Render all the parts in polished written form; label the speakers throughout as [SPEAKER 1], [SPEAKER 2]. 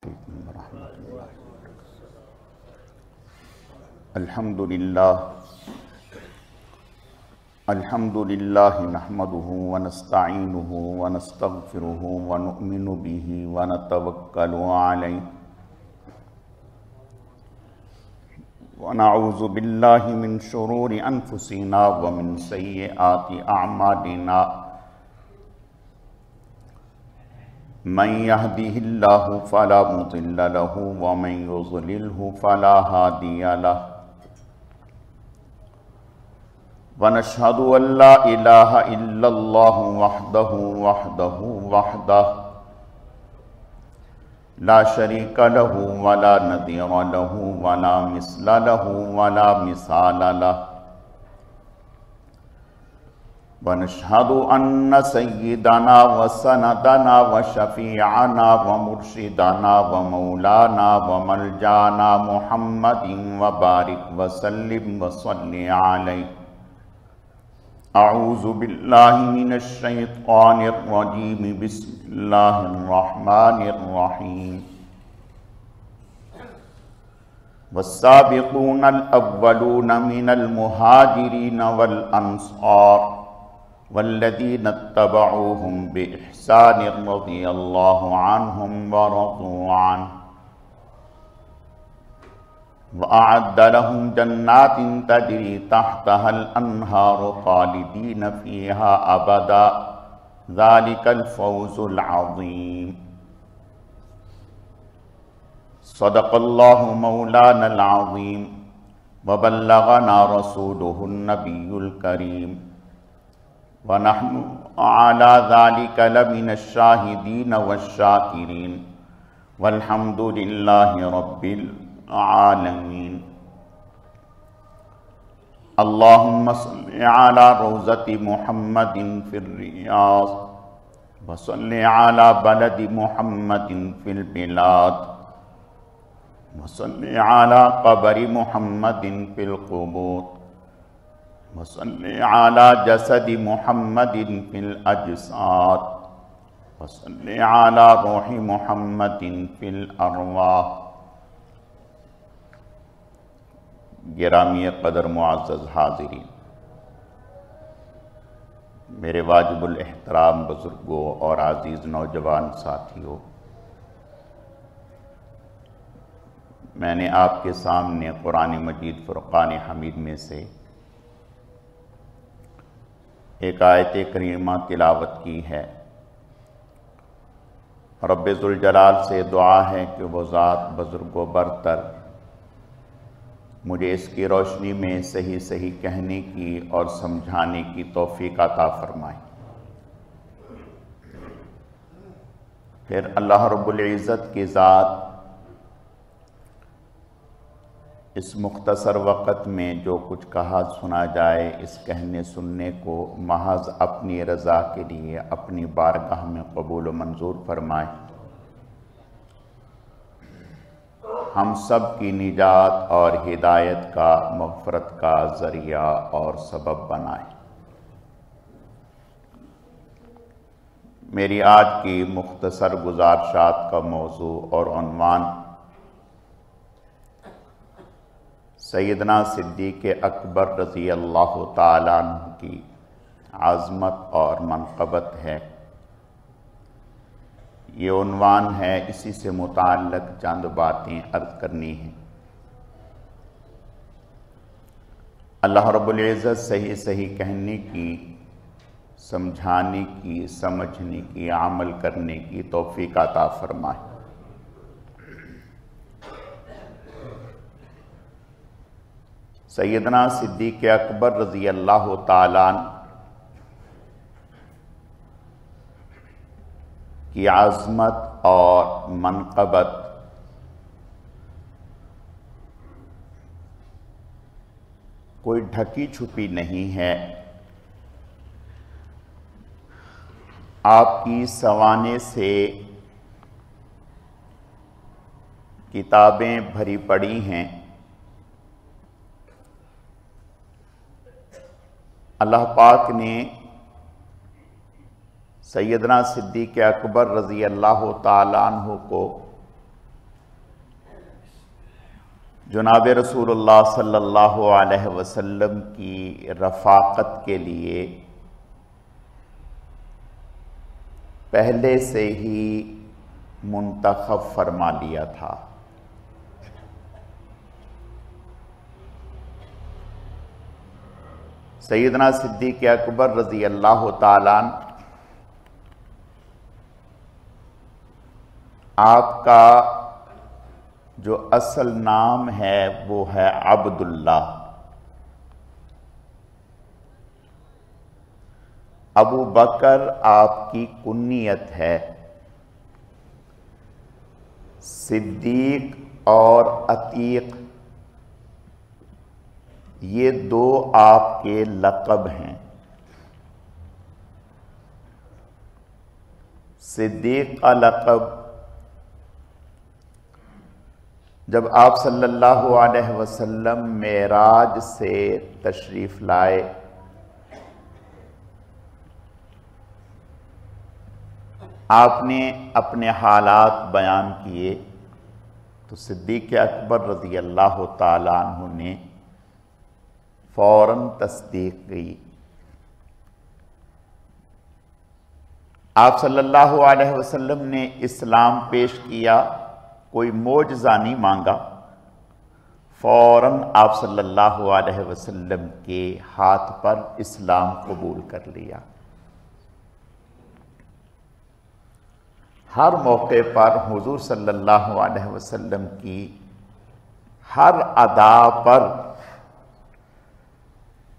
[SPEAKER 1] الحمدللہ نحمده ونستعینه ونستغفره ونؤمن به ونتوکل علیہ ونعوذ باللہ من شرور انفسنا ومن سیئات اعمالنا من يهده الله فلا مضل له ومن يضلله فلا هادي له ونشهد أن لا إله إلا الله وحده لا شريك له ولا نظير له ولا مثل له ولا مثال له ونشهد أن سيدنا وسندنا وشفيعنا ومرشدنا ومولانا وملجانا محمد وبارك وسلم وصل عليه. اعوذ باللہ من الشیطان الرجیم بسم اللہ الرحمن الرحیم. والسابقون الاولون من المہاجرین والانصار والذین اتبعوهم بإحسان رضی اللہ عنہم ورضوا عنہ وأعد لهم جنات تجري تحتها الأنهار خالدين فيها أبدا ذلك الفوز العظيم. صدق الله مولانا العظيم وبلغنا رسوله النبي الكريم ونحن على ذلك لمن الشاهدين والشاكرين والحمد لله رب العالمين. اللهم صل على روضة محمد في الرياض وصل على بلد محمد في البلاد وصل على قبر محمد في القبور وصل على جسد محمد في الأجساد وصل على روح محمد في الأرواح. گرامی قدر معزز حاضرین، میرے واجب الاحترام بزرگوں اور عزیز نوجوان ساتھیوں، میں نے آپ کے سامنے قرآن مجید فرقان حمید میں سے ایک آیت کریمہ تلاوت کی ہے. رب ذوالجلال سے دعا ہے کہ وہ ذات بزرگ و برتر مجھے اس کی روشنی میں صحیح صحیح کہنے کی اور سمجھانے کی توفیق عطا فرمائے. پھر اللہ رب العزت کی ذات اس مختصر وقت میں جو کچھ کہا سنا جائے، اس کہنے سننے کو محض اپنی رضا کے لیے اپنی بارگاہ میں قبول و منظور فرمائے. ہم سب کی نجات اور ہدایت کا، مغفرت کا ذریعہ اور سبب بنائے. میری آج کی مختصر گزارشات کا موضوع اور عنوان سیدنا صدیق اکبر رضی اللہ تعالیٰ عنہ کی عظمت اور منقبت ہے. یہ عنوان ہے، اسی سے متعلق چند باتیں عرض کرنی ہیں. اللہ رب العزت صحیح صحیح کہنے کی، سمجھانے کی، سمجھنے کی، عمل کرنے کی توفیق عطا فرمائے. سیدنا صدیق اکبر رضی اللہ تعالیٰ عنہ کی عظمت اور منقبت کوئی ڈھکی چھپی نہیں ہے. آپ کی سوانے سے کتابیں بھری پڑی ہیں. اللہ پاک نے سیدنا صدیق اکبر رضی اللہ تعالیٰ عنہ کو جناب رسول اللہ صلی اللہ علیہ وسلم کی رفاقت کے لیے پہلے سے ہی منتخب فرما لیا تھا۔ سیدنا صدیق اکبر رضی اللہ تعالیٰ عنہ آپ کا جو اصل نام ہے وہ ہے عبداللہ۔ ابو بکر آپ کی کنیت ہے، صدیق اور عتیق یہ دو آپ کے لقب ہیں۔ صدیق کا لقب جب آپ صلی اللہ علیہ وسلم معراج سے تشریف لائے آپ نے اپنے حالات بیان کیے تو صدیق اکبر رضی اللہ تعالیٰ عنہ نے فوراً تصدیق کی۔ آپ صلی اللہ علیہ وسلم نے اسلام پیش کیا، کوئی معجزہ نہیں مانگا، فوراً آپ صلی اللہ علیہ وسلم کے ہاتھ پر اسلام قبول کر لیا۔ ہر موقع پر حضور صلی اللہ علیہ وسلم کی ہر ادا پر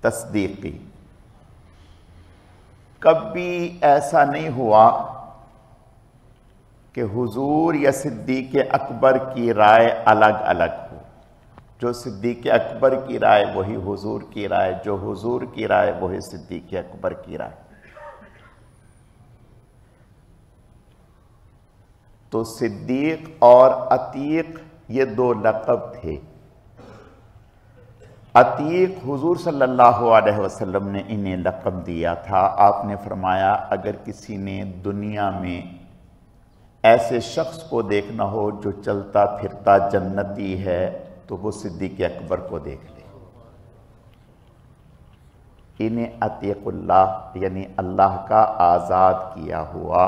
[SPEAKER 1] تصدیق کی۔ کبھی ایسا نہیں ہوا کہ حضور یا صدیق اکبر کی رائے الگ الگ ہو۔ جو صدیق اکبر کی رائے وہی حضور کی رائے، جو حضور کی رائے وہی صدیق اکبر کی رائے۔ تو صدیق اور عتیق یہ دو لقب تھے۔ عتیق حضور صلی اللہ علیہ وسلم نے انہیں لقب دیا تھا۔ آپ نے فرمایا اگر کسی نے دنیا میں ایسے شخص کو دیکھنا ہو جو چلتا پھرتا جنتی ہے تو وہ صدیق اکبر کو دیکھ لے۔ انہیں عتیق اللہ یعنی اللہ کا آزاد کیا ہوا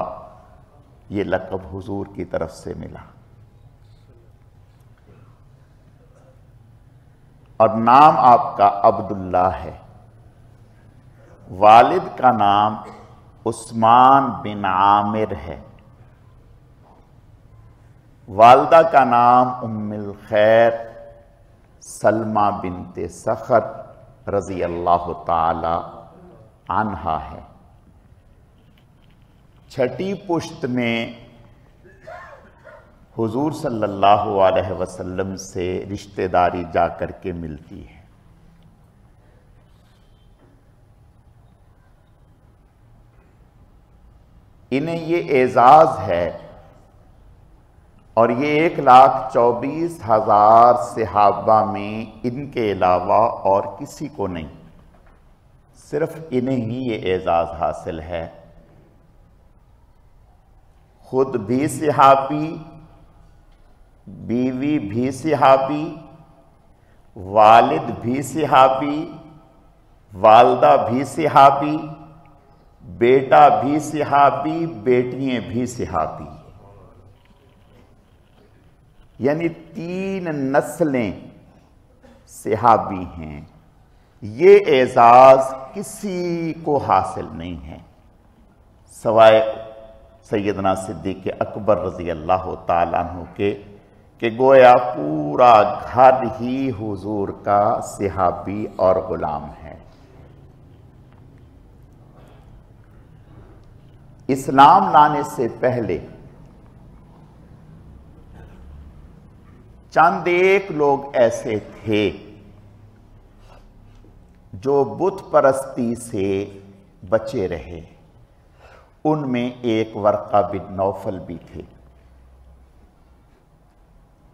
[SPEAKER 1] یہ لقب حضور کی طرف سے ملا۔ اور نام آپ کا عبداللہ ہے۔ والد کا نام عثمان بن عامر ہے، والدہ کا نام ام الخیر سلمہ بنت صخر رضی اللہ تعالی عنہا ہے۔ چھٹی پشت میں حضور صلی اللہ علیہ وسلم سے رشتہ داری جا کر کے ملتی ہے۔ انہیں یہ اعزاز ہے اور یہ 1,24,000 صحابہ میں ان کے علاوہ اور کسی کو نہیں، صرف انہیں ہی یہ اعزاز حاصل ہے۔ خود بھی صحابی، بیوی بھی صحابی، والد بھی صحابی، والدہ بھی صحابی، بیٹا بھی صحابی، بیٹیاں بھی صحابی، یعنی 3 نسلیں صحابی ہیں۔ یہ اعزاز کسی کو حاصل نہیں ہے سوائے سیدنا صدیق اکبر رضی اللہ تعالیٰ عنہ کے، کہ گویا پورا گھر ہی حضور کا صحابی اور غلام ہے۔ اسلام لانے سے پہلے چند ایک لوگ ایسے تھے جو بت پرستی سے بچے رہے، ان میں ایک ورقہ بن نوفل بھی تھے،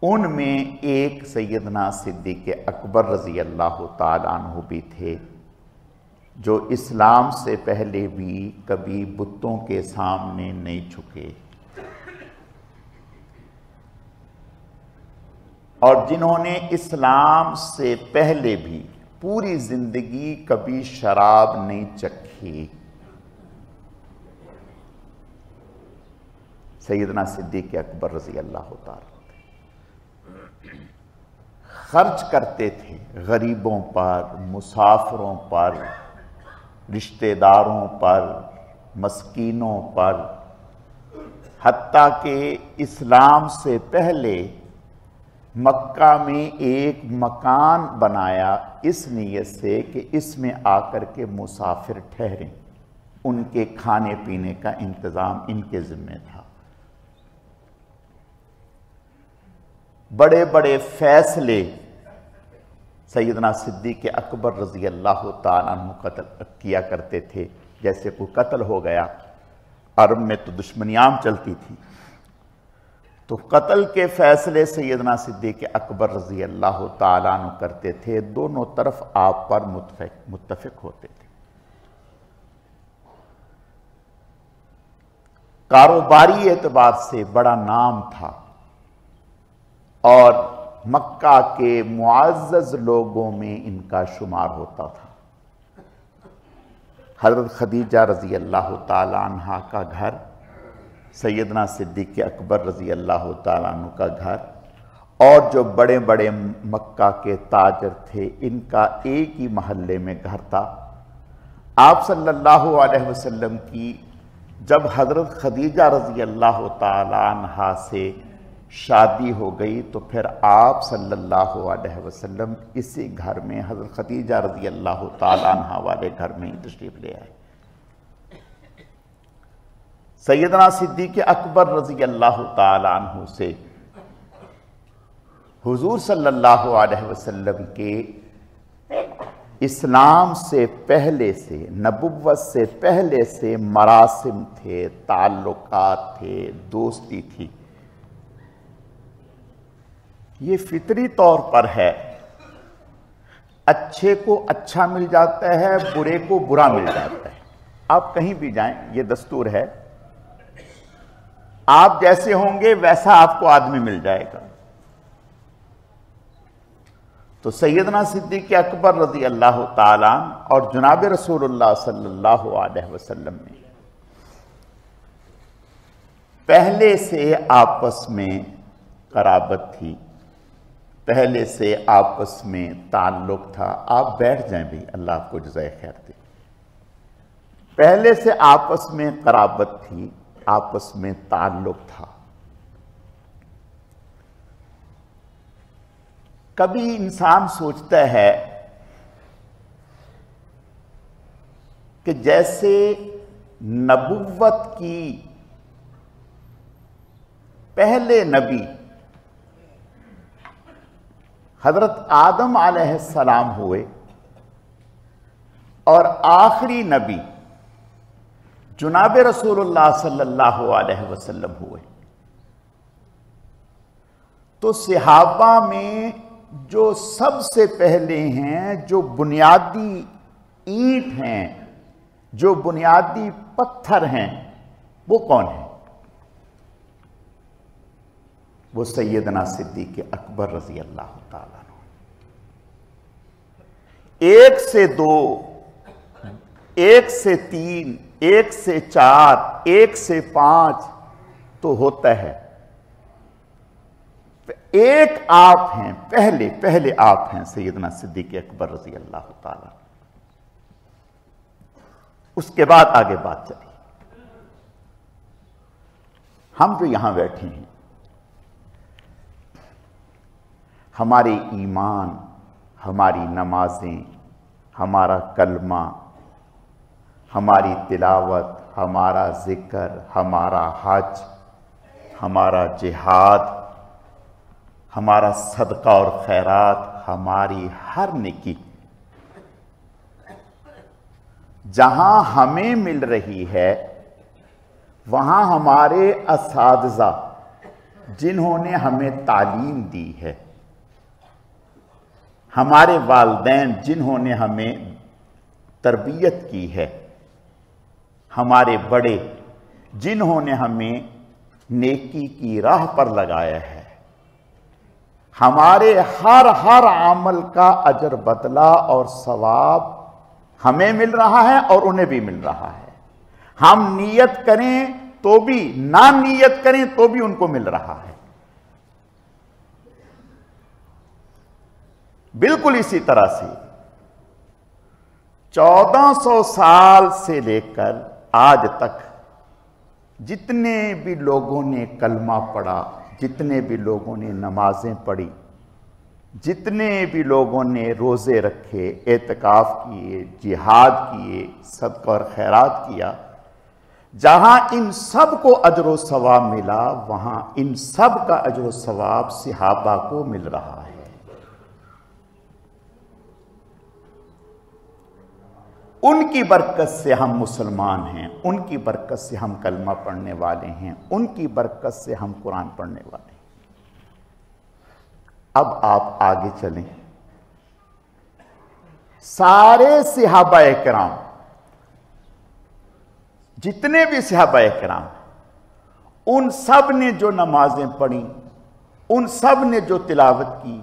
[SPEAKER 1] ان میں ایک سیدنا صدیق اکبر رضی اللہ تعالیٰ عنہ بھی تھے جو اسلام سے پہلے بھی کبھی بتوں کے سامنے نہیں جھکے۔ اور جنہوں نے اسلام سے پہلے بھی پوری زندگی کبھی شراب نہیں چکھی، سیدنا صدیق اکبر رضی اللہ تعالی خرچ کرتے تھے غریبوں پر، مسافروں پر، رشتہ داروں پر، مسکینوں پر، حتیٰ کہ اسلام سے پہلے مکہ میں ایک مکان بنایا اس نیت سے کہ اس میں آ کر کے مسافر ٹھہریں، ان کے کھانے پینے کا انتظام ان کے ذمہ تھا۔ بڑے بڑے فیصلے سیدنا صدیق اکبر رضی اللہ تعالیٰ عنہ قتل کیا کرتے تھے۔ جیسے کوئی قتل ہو گیا، عرب میں تو دشمنی عام چلتی تھی، تو قتل کے فیصلے سیدنا صدیق اکبر رضی اللہ تعالیٰ عنہ کرتے تھے، دونوں طرف آپ پر متفق ہوتے تھے۔ کاروباری اعتبار سے بڑا نام تھا اور مکہ کے معزز لوگوں میں ان کا شمار ہوتا تھا۔ حضرت خدیجہ رضی اللہ تعالی عنہ کا گھر، سیدنا صدیق اکبر رضی اللہ تعالیٰ عنہ کا گھر، اور جو بڑے بڑے مکہ کے تاجر تھے ان کا ایک ہی محلے میں گھر تھا۔ آپ صلی اللہ علیہ وسلم کی جب حضرت خدیجہ رضی اللہ تعالی عنہ سے شادی ہو گئی تو پھر آپ صلی اللہ علیہ وسلم اسی گھر میں حضرت خدیجہ رضی اللہ تعالی عنہ والے گھر میں ہی تشریف لے آئے۔ سیدنا صدیق اکبر رضی اللہ تعالی عنہ سے حضور صلی اللہ علیہ وسلم کے اسلام سے پہلے سے، نبوت سے پہلے سے مراسم تھے، تعلقات تھے، دوستی تھی۔ یہ فطری طور پر ہے، اچھے کو اچھا مل جاتا ہے، برے کو برا مل جاتا ہے۔ آپ کہیں بھی جائیں یہ دستور ہے، آپ جیسے ہوں گے ویسا آپ کو آدمی مل جائے گا۔ تو سیدنا صدیق اکبر رضی اللہ تعالیٰ اور جناب رسول اللہ صلی اللہ علیہ وسلم میں پہلے سے آپس میں قرابت تھی، پہلے سے آپس میں تعلق تھا۔ آپ بیٹھ جائیں بھی، اللہ آپ کو جزائے خیر دے۔ پہلے سے آپس میں قرابت تھی، آپس میں تعلق تھا۔ کبھی انسان سوچتا ہے کہ جیسے نبوت کی پہلے نبی حضرت آدم علیہ السلام ہوئے اور آخری نبی جناب رسول اللہ صلی اللہ علیہ وسلم ہوئے، تو صحابہ میں جو سب سے پہلے ہیں، جو بنیادی اینٹ ہیں، جو بنیادی پتھر ہیں، وہ کون ہیں؟ وہ سیدنا صدیق اکبر رضی اللہ تعالیٰ عنہ۔ ایک سے دو، ایک سے تین، ایک سے چار، ایک سے پانچ تو ہوتا ہے، ایک آپ ہیں، پہلے آپ ہیں سیدنا صدیق اکبر رضی اللہ تعالیٰ۔ اس کے بعد آگے بات چلی۔ ہم جو یہاں بیٹھے ہیں، ہمارے ایمان، ہماری نمازیں، ہمارا کلمہ، ہماری تلاوت، ہمارا ذکر، ہمارا حج، ہمارا جہاد، ہمارا صدقہ اور خیرات، ہماری ہر نیکی جہاں ہمیں مل رہی ہے وہاں ہمارے اساتذہ جنہوں نے ہمیں تعلیم دی ہے، ہمارے والدین جنہوں نے ہمیں تربیت کی ہے، ہمارے بڑے جنہوں نے ہمیں نیکی کی راہ پر لگایا ہے، ہمارے ہر عمل کا اجر بدلہ اور ثواب ہمیں مل رہا ہے اور انہیں بھی مل رہا ہے. ہم نیت کریں تو بھی، نہ نیت کریں تو بھی ان کو مل رہا ہے. بالکل اسی طرح سے 1400 سال سے لے کر آج تک جتنے بھی لوگوں نے کلمہ پڑھا، جتنے بھی لوگوں نے نمازیں پڑھی، جتنے بھی لوگوں نے روزے رکھے، اعتکاف کیے، جہاد کیے، صدقہ اور خیرات کیا، جہاں ان سب کو اجر و ثواب ملا وہاں ان سب کا اجر و ثواب صحابہ کو مل رہا ہے. ان کی برکت سے ہم مسلمان ہیں، ان کی برکت سے ہم کلمہ پڑھنے والے ہیں، ان کی برکت سے ہم قرآن پڑھنے والے ہیں. اب آپ آگے چلیں. سارے صحابہ کرام، جتنے بھی صحابہ کرام، ان سب نے جو نمازیں پڑھی، ان سب نے جو تلاوت کی،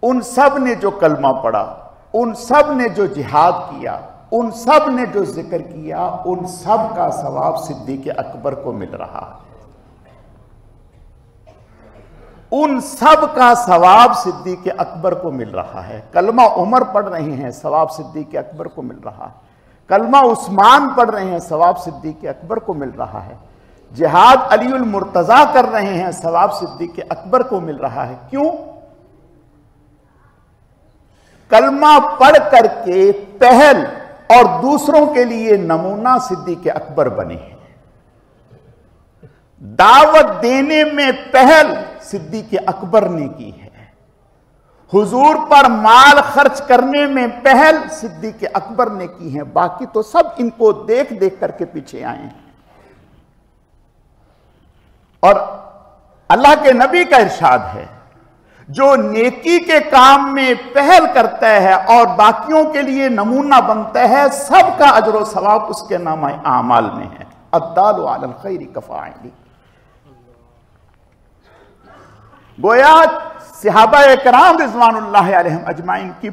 [SPEAKER 1] ان سب نے جو کلمہ پڑھا، ان سب نے جو جہاد کیا، ان سب نے جو ذکر کیا، ان سب کا ثواب صدیق اکبر کو مل رہا ہے. ان سب کا ثواب صدیق اکبر کو مل رہا ہے. کلمہ عمر پڑھ رہے ہیں، ثواب صدیق اکبر کو مل رہا ہے. کلمہ عثمان پڑھ رہے ہیں، ثواب صدیق اکبر کو مل رہا ہے. جہاد علی المرتضیٰ کر رہے ہیں، ثواب صدیق اکبر کو مل رہا ہے. کیوں؟ کلمہ پڑھ کر کے پہل اور دوسروں کے لیے نمونہ صدیق اکبر بنے ہیں. دعوت دینے میں پہل صدیق اکبر نے کی ہے. حضور پر مال خرچ کرنے میں پہل صدیق اکبر نے کی ہے. باقی تو سب ان کو دیکھ دیکھ کر کے پیچھے آئے ہیں. اور اللہ کے نبی کا ارشاد ہے، جو نیکی کے کام میں پہل کرتا ہے اور باقیوں کے لیے نمونہ بنتا ہے، سب کا اجر و ثواب اس کے نامہ اعمال میں ہے. الدال علی الخیر کفاعلی. گویا صحابہ کرام رضوان اللہ علیہم اجمعین کی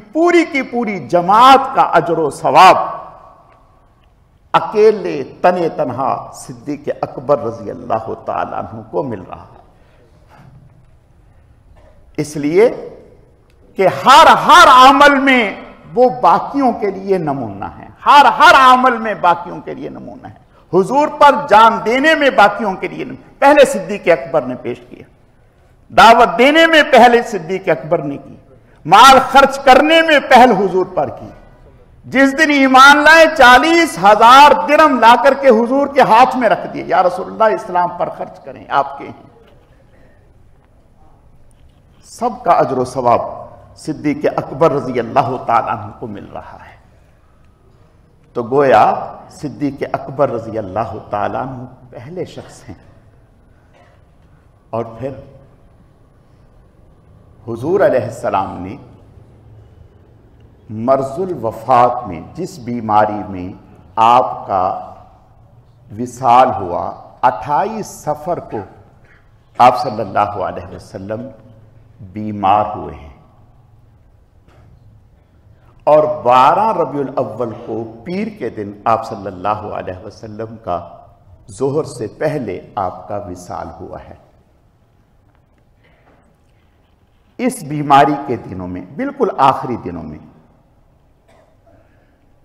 [SPEAKER 1] پوری جماعت کا اجر و ثواب اکیلے تنہا صدیق اکبر رضی اللہ تعالیٰ عنہ کو مل رہا ہے. اس لیے کہ ہر عمل میں وہ باقیوں کے لیے نمونہ ہے. ہر عمل میں باقیوں کے لیے نمونہ ہے. حضور پر جان دینے میں باقیوں کے لیے پہلے صدیق اکبر نے پیش کیا. دعوت دینے میں پہلے صدیق اکبر نے کی. مال خرچ کرنے میں پہل حضور پر کی. جس دن ایمان لائے 40,000 درہم لا کر کے حضور کے ہاتھ میں رکھ دیے. یا رسول اللہ اسلام پر خرچ کریں، آپ کے ہیں. سب کا اجر و ثواب صدیق اکبر رضی اللہ تعالیٰ عنہ کو مل رہا ہے. تو گویا صدیق اکبر رضی اللہ تعالیٰ عنہ پہلے شخص ہیں. اور پھر حضور علیہ السلام نے مرض الوفات میں، جس بیماری میں آپ کا وصال ہوا، 28 صفر کو آپ صلی اللہ علیہ وسلم بیمار ہوئے ہیں، اور 12 ربیع الاول کو پیر کے دن آپ صلی اللہ علیہ وسلم کا ظہر سے پہلے آپ کا وصال ہوا ہے. اس بیماری کے دنوں میں، بالکل آخری دنوں میں،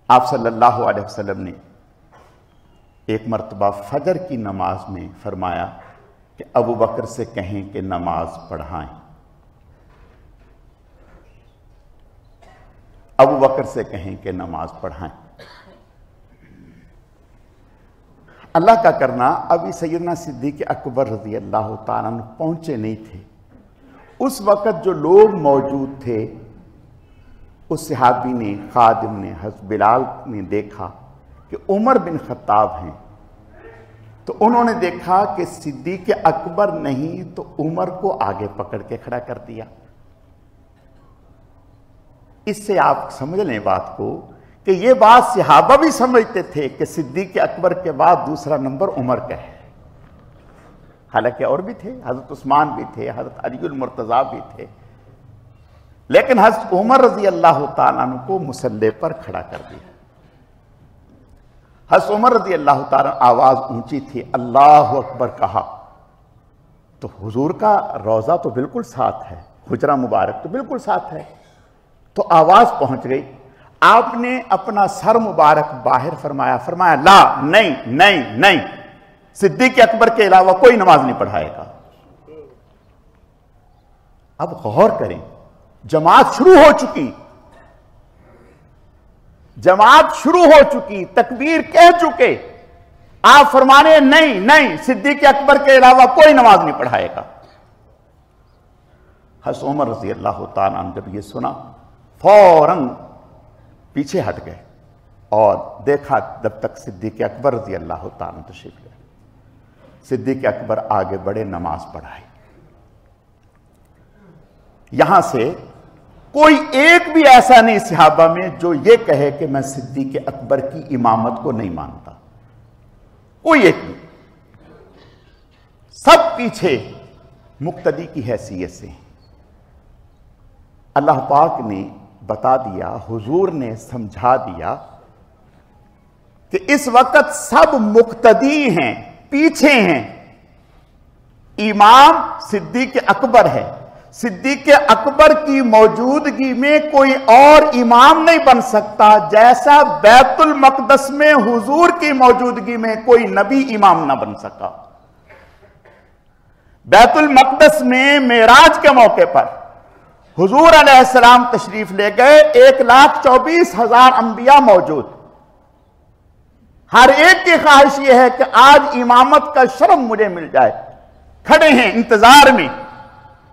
[SPEAKER 1] آپ صلی اللہ علیہ وسلم نے ایک مرتبہ فجر کی نماز میں فرمایا کہ ابو بکر سے کہیں کہ نماز پڑھائیں. ابو بکر سے کہیں کہ نماز پڑھائیں. اللہ کا کرنا ابھی سیدنا صدیق اکبر رضی اللہ تعالیٰ عنہ پہنچے نہیں تھے. اس وقت جو لوگ موجود تھے، اس صحابی نے، خادم نے، حضرت بلال نے دیکھا کہ عمر بن خطاب ہیں. تو انہوں نے دیکھا کہ صدیق اکبر نہیں تو عمر کو آگے پکڑ کے کھڑا کر دیا. اس سے آپ سمجھ لیں بات کو کہ یہ بات صحابہ بھی سمجھتے تھے کہ صدیق اکبر کے بعد دوسرا نمبر عمر کا ہے. حالانکہ اور بھی تھے، حضرت عثمان بھی تھے، حضرت علی المرتضیٰ بھی تھے، لیکن حضرت عمر رضی اللہ تعالیٰ عنہ کو مصلی پر کھڑا کر دیا. حضرت عمر رضی اللہ تعالیٰ عنہ آواز اونچی تھی، اللہ اکبر کہا تو حضور کا روضہ تو بالکل ساتھ ہے، حجرہ مبارک تو بالکل ساتھ ہے، تو آواز پہنچ گئی. آپ نے اپنا سر مبارک باہر فرمایا لا، نہیں نہیں نہیں، صدیق اکبر کے علاوہ کوئی نماز نہیں پڑھائے گا. اب غور کریں، جماعت شروع ہو چکی، تکبیر کہہ چکے، آپ فرمانے نہیں نہیں، صدیق اکبر کے علاوہ کوئی نماز نہیں پڑھائے گا. حضرت عمر رضی اللہ تعالیٰ عنہ جب یہ سنا فوراً پیچھے ہٹ گئے اور دیکھا جب تک صدیق اکبر رضی اللہ تعالیٰ عنہ تشریف لے. صدیق اکبر آگے بڑے، نماز پڑھائی. یہاں سے کوئی ایک بھی ایسا نہیں صحابہ میں جو یہ کہے کہ میں صدیق اکبر کی امامت کو نہیں مانتا، کوئی ایک نہیں. سب پیچھے مقتدی کی حیثیت سے. اللہ پاک نے بتا دیا، حضور نے سمجھا دیا کہ اس وقت سب مقتدی ہیں، پیچھے ہیں. امام صدیق اکبر ہے. صدیق اکبر کی موجودگی میں کوئی اور امام نہیں بن سکتا، جیسا بیت المقدس میں حضور کی موجودگی میں کوئی نبی امام نہ بن سکا. بیت المقدس میں معراج کے موقع پر حضور علیہ السلام تشریف لے گئے، 1,24,000 انبیاء موجود. ہر ایک کی خواہش یہ ہے کہ آج امامت کا شرف مجھے مل جائے. کھڑے ہیں انتظار میں.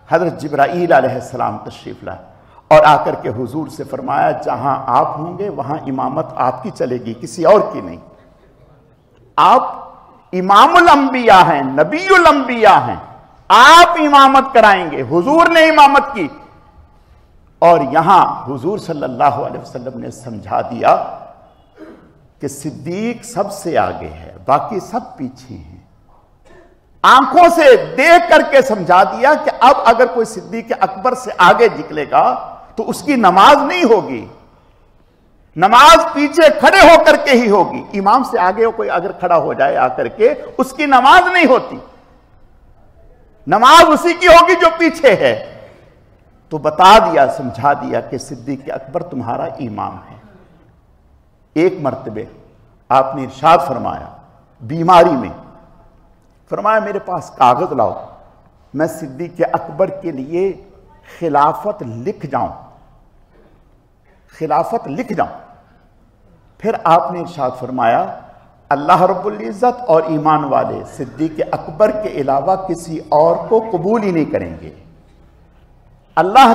[SPEAKER 1] حضرت جبرائیل علیہ السلام تشریف لائے اور آ کر کے حضور سے فرمایا جہاں آپ ہوں گے وہاں امامت آپ کی چلے گی، کسی اور کی نہیں. آپ امام الانبیاء ہیں، نبی الانبیاء ہیں، آپ امامت کرائیں گے. حضور نے امامت کی اور یہاں حضور صلی اللہ علیہ وسلم نے سمجھا دیا کہ صدیق سب سے آگے ہے، باقی سب پیچھے ہیں. آنکھوں سے دیکھ کر کے سمجھا دیا کہ اب اگر کوئی صدیق اکبر سے آگے نکلے گا تو اس کی نماز نہیں ہوگی، نماز پیچھے کھڑے ہو کر کے ہی ہوگی. امام سے آگے کوئی اگر کھڑا ہو جائے آ کر کے اس کی نماز نہیں ہوتی، نماز اسی کی ہوگی جو پیچھے ہے. تو بتا دیا، سمجھا دیا کہ صدیق اکبر تمہارا امام ہے. ایک مرتبہ آپ نے ارشاد فرمایا بیماری میں، فرمایا میرے پاس کاغذ لاؤ، میں صدیق اکبر کے لیے خلافت لکھ جاؤں. پھر آپ نے ارشاد فرمایا اللہ رب العزت اور ایمان والے صدیق اکبر کے علاوہ کسی اور کو قبول ہی نہیں کریں گے. اللہ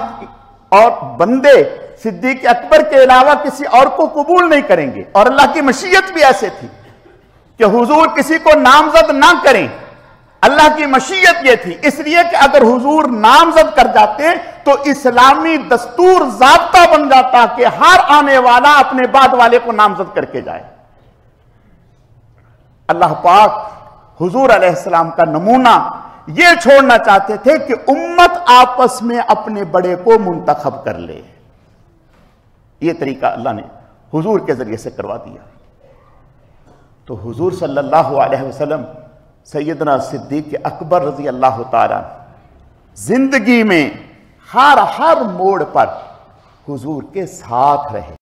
[SPEAKER 1] اور بندے صدیق اکبر کے علاوہ کسی اور کو قبول نہیں کریں گے. اور اللہ کی مشیت بھی ایسے تھی کہ حضور کسی کو نامزد نہ کریں. اللہ کی مشیت یہ تھی، اس لیے کہ اگر حضور نامزد کر جاتے تو اسلامی دستور ضابطہ بن جاتا کہ ہر آنے والا اپنے بعد والے کو نامزد کر کے جائے. اللہ پاک حضور علیہ السلام کا نمونہ یہ چھوڑنا چاہتے تھے کہ امت آپس میں اپنے بڑے کو منتخب کر لے. یہ طریقہ اللہ نے حضور کے ذریعے سے کروا دیا. تو حضور صلی اللہ علیہ وسلم سیدنا صدیق اکبر رضی اللہ تعالیٰ زندگی میں ہر موڑ پر حضور کے ساتھ رہے.